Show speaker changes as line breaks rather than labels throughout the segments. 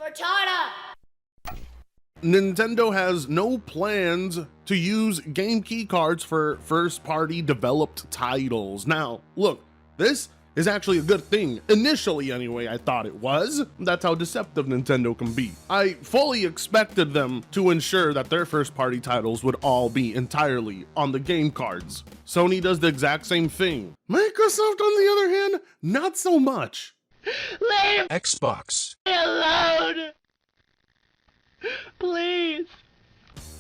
For China!
Nintendo has no plans to use game key cards for first-party developed titles. Now, look, this is actually a good thing. Initially, anyway, I thought it was. That's how deceptive Nintendo can be. I fully expected them to ensure that their first-party titles would all be entirely on the game cards. Sony does the exact same thing. Microsoft, on the other hand, not so much.
Leave
Xbox.
me alone! Please!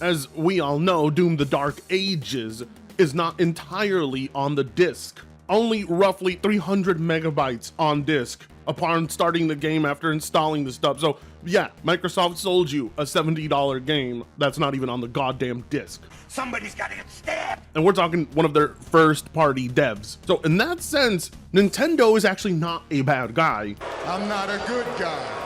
As we all know, Doom: The Dark Ages is not entirely on the disc. Only roughly 300 megabytes on disc upon starting the game after installing the stuff. So yeah, Microsoft sold you a $70 game that's not even on the goddamn disc.
Somebody's gotta get stabbed.
And we're talking one of their first party devs. So in that sense, Nintendo is actually not a bad guy.
I'm not a good guy.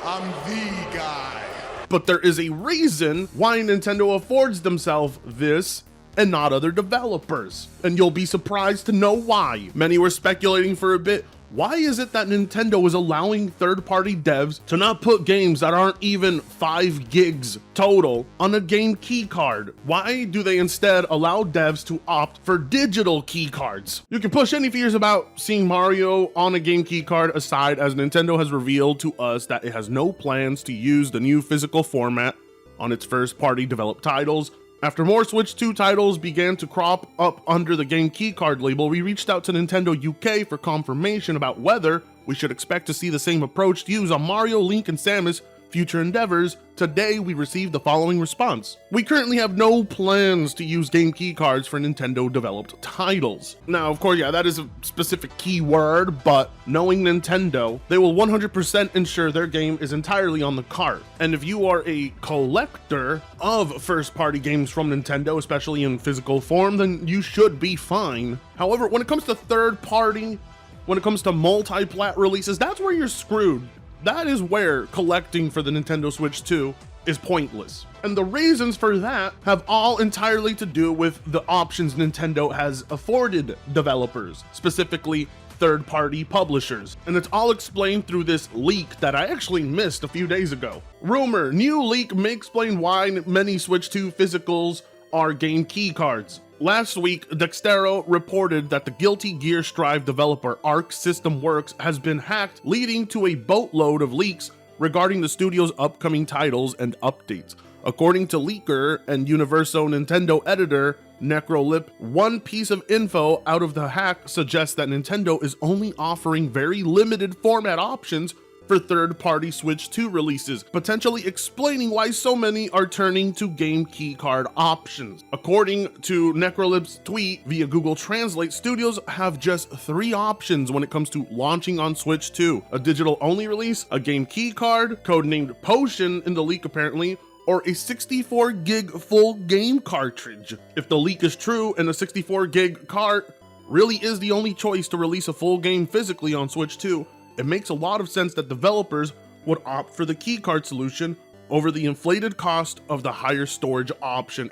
I'm the guy.
But there is a reason why Nintendo affords themselves this and not other developers. And you'll be surprised to know why. Many were speculating for a bit. Why is it that Nintendo is allowing third-party devs to not put games that aren't even 5 gigs total on a game key card? Why do they instead allow devs to opt for digital key cards? You can push any fears about seeing Mario on a game key card aside, as Nintendo has revealed to us that it has no plans to use the new physical format on its first-party developed titles. After more Switch 2 titles began to crop up under the game keycard label, we reached out to Nintendo UK for confirmation about whether we should expect to see the same approach used on Mario, Link, and Samus' future endeavors. Today, we received the following response. We currently have no plans to use game key cards for Nintendo developed titles. Now, of course, yeah, that is a specific keyword, but knowing Nintendo, they will 100% ensure their game is entirely on the cart. And if you are a collector of first-party games from Nintendo, especially in physical form, then you should be fine. However, when it comes to third-party, when it comes to multi-plat releases, that's where you're screwed. That is where collecting for the Nintendo Switch 2 is pointless. And the reasons for that have all entirely to do with the options Nintendo has afforded developers, specifically third-party publishers. And it's all explained through this leak that I actually missed a few days ago. Rumor, new leak may explain why many Switch 2 physicals are game key cards. Last week, Dexerto reported that the Guilty Gear Strive developer Arc System Works has been hacked, leading to a boatload of leaks regarding the studio's upcoming titles and updates. According to leaker and Universo Nintendo editor Necrolip, one piece of info out of the hack suggests that Nintendo is only offering very limited format options for third-party Switch 2 releases, potentially explaining why so many are turning to game keycard options. According to Necrolip's tweet via Google Translate, studios have just 3 options when it comes to launching on Switch 2: a digital-only release, a game keycard, codenamed Potion in the leak apparently, or a 64 gig full game cartridge. If the leak is true and a 64 gig cart really is the only choice to release a full game physically on Switch 2, it makes a lot of sense that developers would opt for the keycard solution over the inflated cost of the higher storage option.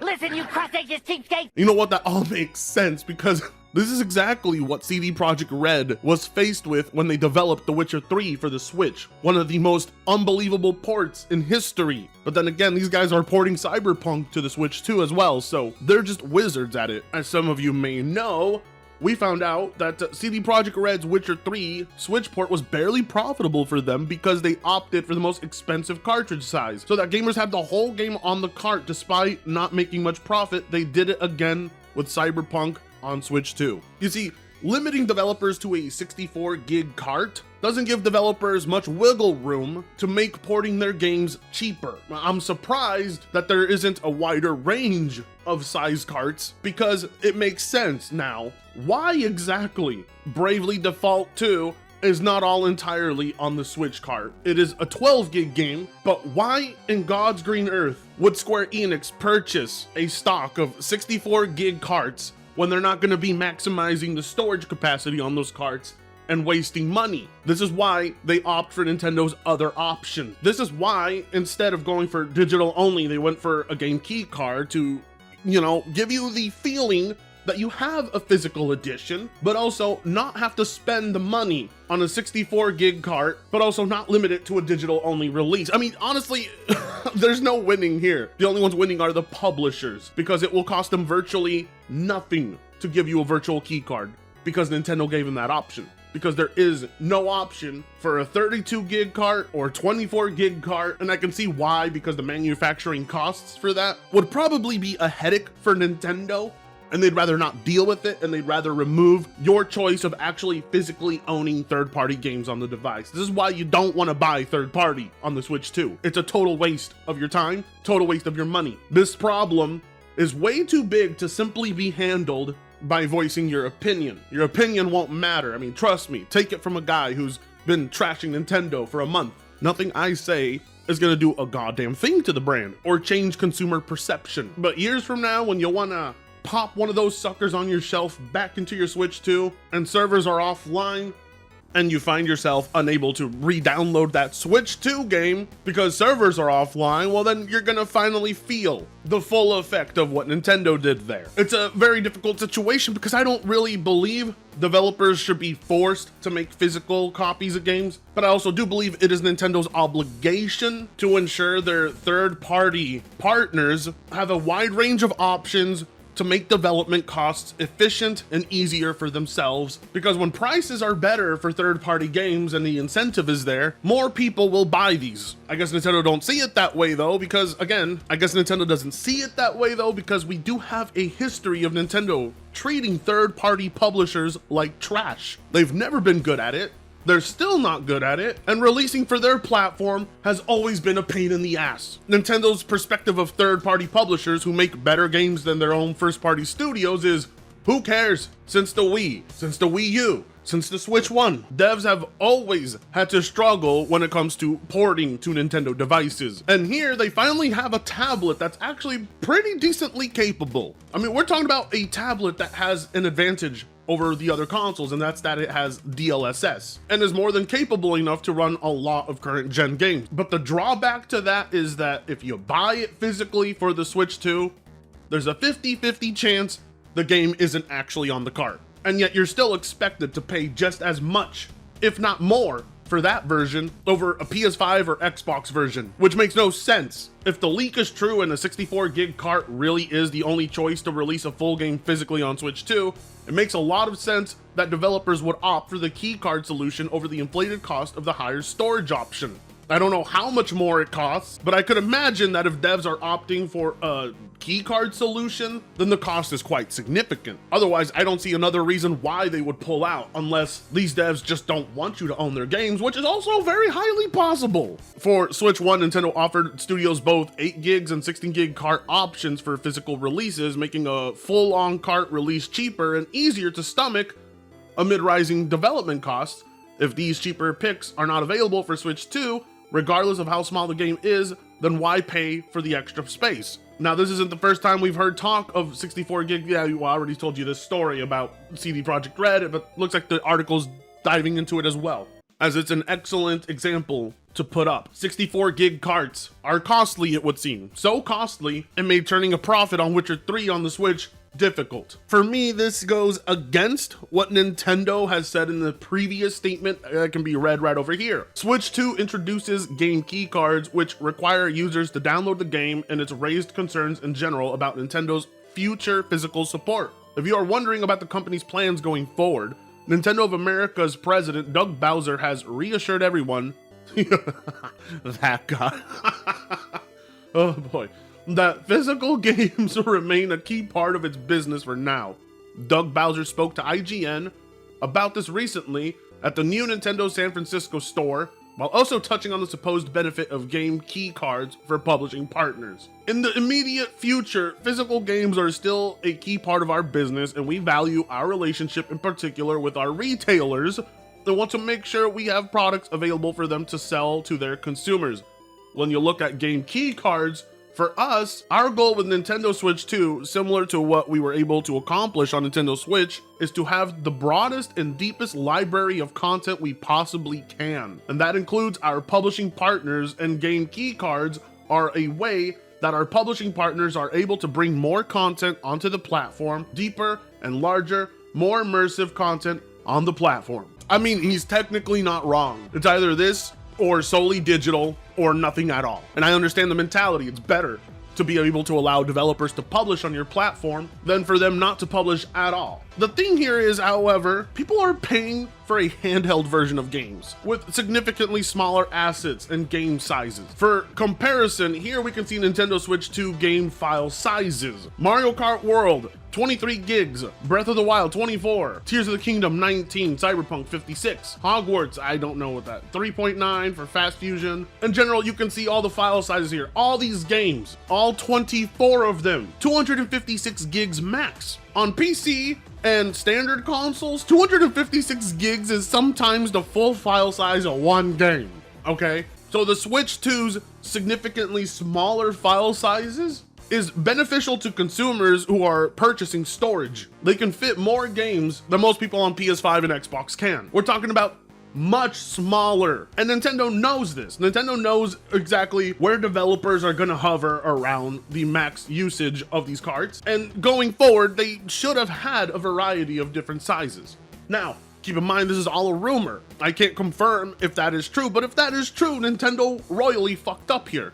Listen, you cross-ages cheapskate!
You know what? That all makes sense because this is exactly what CD Projekt Red was faced with when they developed The Witcher 3 for the Switch, one of the most unbelievable ports in history. But then again, these guys are porting Cyberpunk to the Switch 2 as well, so they're just wizards at it. As some of you may know, we found out that CD Projekt Red's Witcher 3 Switch port was barely profitable for them because they opted for the most expensive cartridge size, so that gamers had the whole game on the cart. Despite not making much profit, they did it again with Cyberpunk on Switch 2. You see, limiting developers to a 64 gig cart doesn't give developers much wiggle room to make porting their games cheaper. I'm surprised that there isn't a wider range of size carts because it makes sense now. Why exactly Bravely Default 2 is not all entirely on the Switch cart? It is a 12 gig game, but why in God's green earth would Square Enix purchase a stock of 64 gig carts when they're not going to be maximizing the storage capacity on those carts and wasting money? This is why they opt for Nintendo's other option. This is why instead of going for digital only, they went for a game key card to, you know, give you the feeling that you have a physical edition, but also not have to spend the money on a 64 gig cart, but also not limit it to a digital only release. I mean, honestly, there's no winning here. The only ones winning are the publishers, because it will cost them virtually nothing to give you a virtual key card, because Nintendo gave them that option. Because there is no option for a 32 gig cart or 24 gig cart, and I can see why, because the manufacturing costs for that would probably be a headache for Nintendo, and they'd rather not deal with it, and they'd rather remove your choice of actually physically owning third-party games on the device. This is why you don't want to buy third-party on the Switch 2. It's a total waste of your time, total waste of your money. This problem is way too big to simply be handled by voicing your opinion. Your opinion won't matter. I mean, trust me, take it from a guy who's been trashing Nintendo for a month. Nothing I say is gonna do a goddamn thing to the brand or change consumer perception. But years from now, when you wanna pop one of those suckers on your shelf back into your Switch 2 and servers are offline, and you find yourself unable to re-download that Switch 2 game because servers are offline, well then you're gonna finally feel the full effect of what Nintendo did there. It's a very difficult situation because I don't really believe developers should be forced to make physical copies of games, but I also do believe it is Nintendo's obligation to ensure their third-party partners have a wide range of options to make development costs efficient and easier for themselves, because when prices are better for third-party games and the incentive is there, more people will buy these. I guess Nintendo don't see it that way though, because again, I guess Nintendo doesn't see it that way though, because we do have a history of Nintendo treating third-party publishers like trash. They've never been good at it. They're still not good at it, and releasing for their platform has always been a pain in the ass. Nintendo's perspective of third-party publishers who make better games than their own first-party studios is, who cares? Since the Wii, since the Wii U, since the Switch 1, devs have always had to struggle when it comes to porting to Nintendo devices. And here they finally have a tablet that's actually pretty decently capable. I mean, we're talking about a tablet that has an advantage over the other consoles, and that's that it has DLSS and is more than capable enough to run a lot of current gen games. But the drawback to that is that if you buy it physically for the Switch 2, there's a 50-50 chance the game isn't actually on the cart. And yet you're still expected to pay just as much, if not more, for that version over a PS5 or Xbox version, which makes no sense. If the leak is true and a 64 gig cart really is the only choice to release a full game physically on Switch 2, it makes a lot of sense that developers would opt for the key card solution over the inflated cost of the higher storage option. I don't know how much more it costs, but I could imagine that if devs are opting for a key card solution, then the cost is quite significant. Otherwise, I don't see another reason why they would pull out, unless these devs just don't want you to own their games, which is also very highly possible. For Switch 1, Nintendo offered studios both 8 gigs and 16 gig cart options for physical releases, making a full-on cart release cheaper and easier to stomach amid rising development costs. If these cheaper picks are not available for Switch 2, regardless of how small the game is, then why pay for the extra space? Now, this isn't the first time we've heard talk of 64 gig. Yeah, I already told you this story about CD Projekt Red, but looks like the article's diving into it as well, as it's an excellent example to put up. 64 gig carts are costly, it would seem. So costly, it made turning a profit on Witcher 3 on the Switch difficult. For me, this goes against what Nintendo has said in the previous statement that can be read right over here. Switch 2 introduces game key cards, which require users to download the game, and it's raised concerns in general about Nintendo's future physical support. If you are wondering about the company's plans going forward, Nintendo of America's president, Doug Bowser, has reassured everyone that guy. Oh boy. That physical games will remain a key part of its business for now. Doug Bowser spoke to IGN about this recently at the new Nintendo San Francisco store, while also touching on the supposed benefit of game key cards for publishing partners. In the immediate future, physical games are still a key part of our business, and we value our relationship in particular with our retailers and want to make sure we have products available for them to sell to their consumers. When you look at game key cards, for us, our goal with Nintendo Switch 2, similar to what we were able to accomplish on Nintendo Switch, is to have the broadest and deepest library of content we possibly can. And that includes our publishing partners, and game key cards are a way that our publishing partners are able to bring more content onto the platform, deeper and larger, more immersive content on the platform. I mean, he's technically not wrong. It's either this or solely digital or nothing at all. And I understand the mentality. It's better to be able to allow developers to publish on your platform than for them not to publish at all. The thing here is, however, people are paying for a handheld version of games with significantly smaller assets and game sizes. For comparison, here we can see Nintendo Switch 2 game file sizes. Mario Kart World, 23 gigs, Breath of the Wild, 24, Tears of the Kingdom, 19, Cyberpunk, 56, Hogwarts, I don't know what that, 3.9 for Fast Fusion. In general, you can see all the file sizes here. All these games, all 24 of them, 256 gigs max. On PC and standard consoles, 256 gigs is sometimes the full file size of one game, okay? So the Switch 2's significantly smaller file sizes is beneficial to consumers who are purchasing storage. They can fit more games than most people on PS5 and Xbox can. We're talking about much smaller, and Nintendo knows this. Nintendo knows exactly where developers are gonna hover around the max usage of these cards, and going forward, they should have had a variety of different sizes. Now, keep in mind, this is all a rumor. I can't confirm if that is true, but if that is true, Nintendo royally fucked up here.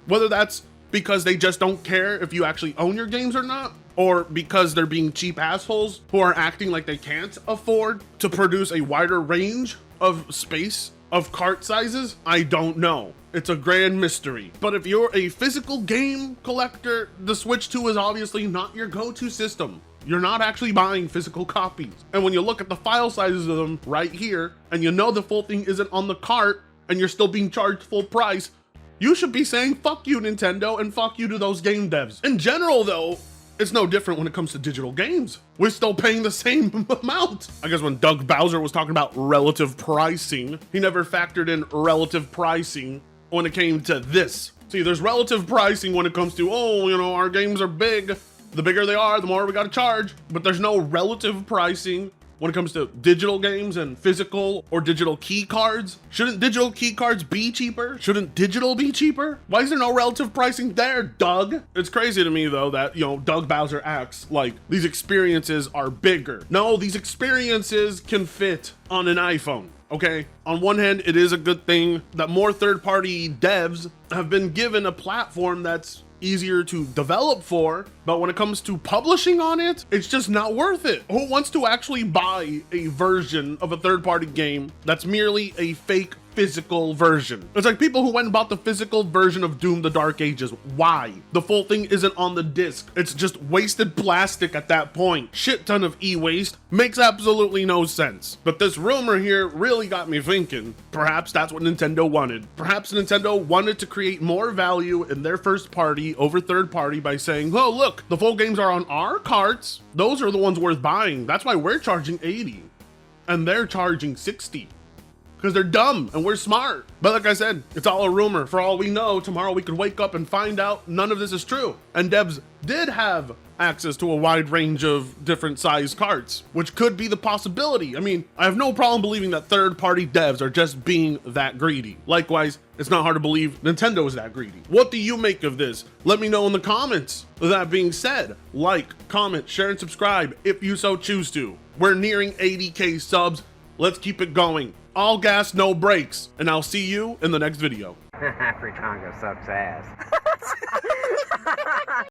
Whether that's because they just don't care if you actually own your games or not, or because they're being cheap assholes who are acting like they can't afford to produce a wider range of space of cart sizes, I don't know. It's a grand mystery. But if you're a physical game collector, the Switch 2 is obviously not your go-to system. You're not actually buying physical copies. And when you look at the file sizes of them right here, and you know the full thing isn't on the cart, and you're still being charged full price, you should be saying fuck you, Nintendo, and fuck you to those game devs. In general, though, it's no different when it comes to digital games. We're still paying the same amount. I guess when Doug Bowser was talking about relative pricing, he never factored in relative pricing when it came to this. See, there's relative pricing when it comes to, oh, you know, our games are big. The bigger they are, the more we gotta charge. But there's no relative pricing when it comes to digital games and physical or digital key cards. Shouldn't digital key cards be cheaper? Shouldn't digital be cheaper? Why is there no relative pricing there, Doug? It's crazy to me, though, that, you know, Doug Bowser acts like these experiences are bigger. No, these experiences can fit on an iPhone. Okay, on one hand, it is a good thing that more third-party devs have been given a platform that's easier to develop for, but when it comes to publishing on it, it's just not worth it. Who wants to actually buy a version of a third-party game that's merely a fake physical version? It's like people who went and bought the physical version of Doom: The Dark Ages. Why? The full thing isn't on the disc. It's just wasted plastic at that point. Shit ton of e-waste. Makes absolutely no sense. But this rumor here really got me thinking. Perhaps that's what Nintendo wanted. Perhaps Nintendo wanted to create more value in their first party over third party by saying, oh, look, the full games are on our carts. Those are the ones worth buying. That's why we're charging 80 and they're charging 60. Because they're dumb and we're smart. But like I said, it's all a rumor. For all we know, tomorrow we could wake up and find out none of this is true. And devs did have access to a wide range of different size carts, which could be the possibility. I mean, I have no problem believing that third-party devs are just being that greedy. Likewise, it's not hard to believe Nintendo is that greedy. What do you make of this? Let me know in the comments. That being said, like, comment, share, and subscribe if you so choose to. We're nearing 80K subs. Let's keep it going. All gas, no brakes. And I'll see you in the next video.
Fritongo sucks ass.